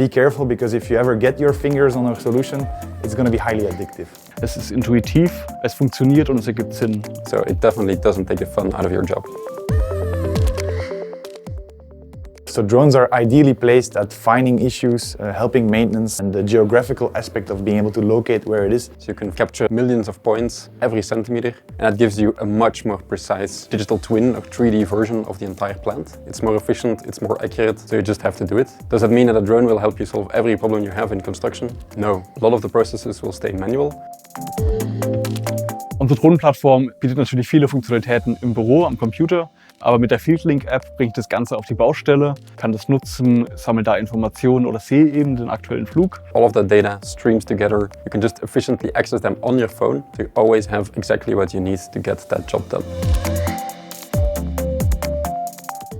Be careful, because if you ever get your fingers on a solution, it's going to be highly addictive. Es ist intuitiv, es funktioniert und es ergibt Sinn. So it definitely doesn't take the fun out of your job. So drones are ideally placed at finding issues, helping maintenance, and the geographical aspect of being able to locate where it is. So you can capture millions of points every centimeter, and that gives you a much more precise digital twin or 3D version of the entire plant. It's more efficient, it's more accurate, so you just have to do it. Does that mean that a drone will help you solve every problem you have in construction? No. A lot of the processes will stay manual. Unsere Drohnenplattform bietet natürlich viele Funktionalitäten im Büro, am Computer, aber mit der FieldLink-App bringe ich das Ganze auf die Baustelle, kann das nutzen, sammle da Informationen oder sehe eben den aktuellen Flug. All of that data streams together. You can just efficiently access them on your phone, so you always have exactly what you need to get that job done.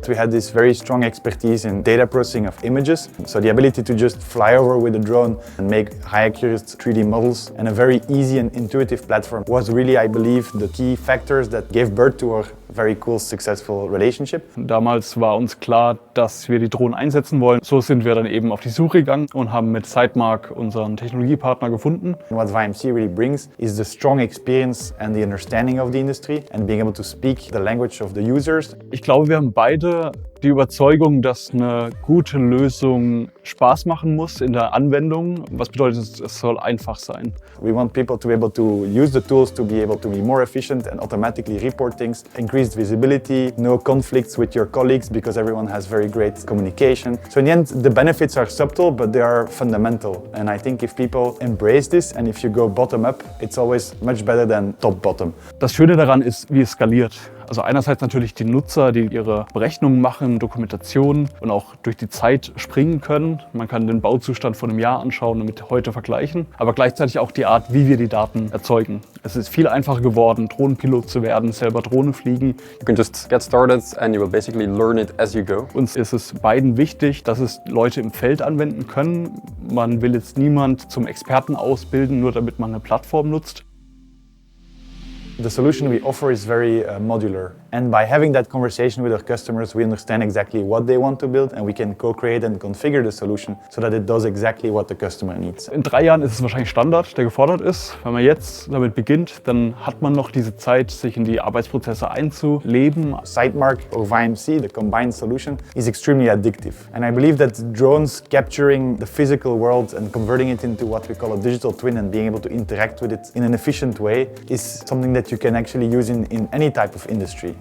We had this very strong expertise in data processing of images. So the ability to just fly over with a drone and make high accurate 3D models and a very easy and intuitive platform was really, I believe, the key factors that gave birth to our very cool, successful relationship. Damals war uns klar, dass wir die Drohnen einsetzen wollen. So sind wir dann eben auf die Suche gegangen und haben mit Sidemark unseren Technologiepartner gefunden. And what VMC really brings is the strong experience and the understanding of the industry and being able to speak the language of the users. Ich glaube, wir haben beide die Überzeugung, dass eine gute Lösung Spaß machen muss in der Anwendung. Was bedeutet es soll einfach sein. We want people to be able to use the tools to be able to be more efficient and automatically report things, increased visibility, no conflicts with your colleagues because everyone has very great communication. So in the end, the benefits are subtle, but they are fundamental. And I think if people embrace this and if you go bottom up, it's always much better than top bottom. Das Schöne daran ist, wie es skaliert. Also einerseits natürlich die Nutzer, die ihre Berechnungen machen, Dokumentationen und auch durch die Zeit springen können. Man kann den Bauzustand von einem Jahr anschauen und mit heute vergleichen. Aber gleichzeitig auch die Art, wie wir die Daten erzeugen. Es ist viel einfacher geworden, Drohnenpilot zu werden, selber Drohne fliegen. You can just get started and you will basically learn it as you go. Uns ist es beiden wichtig, dass es Leute im Feld anwenden können. Man will jetzt niemand zum Experten ausbilden, nur damit man eine Plattform nutzt. The solution we offer is very modular, and by having that conversation with our customers, we understand exactly what they want to build and we can co-create and configure the solution so that it does exactly what the customer needs. In 3 Jahren ist es wahrscheinlich Standard, der gefordert ist. Wenn man jetzt damit beginnt, dann hat man noch diese Zeit, sich in die Arbeitsprozesse einzuleben. Sidemark or VMC, the combined solution, is extremely addictive. And I believe that drones capturing the physical world and converting it into what we call a digital twin and being able to interact with it in an efficient way is something that you can actually use in any type of industry.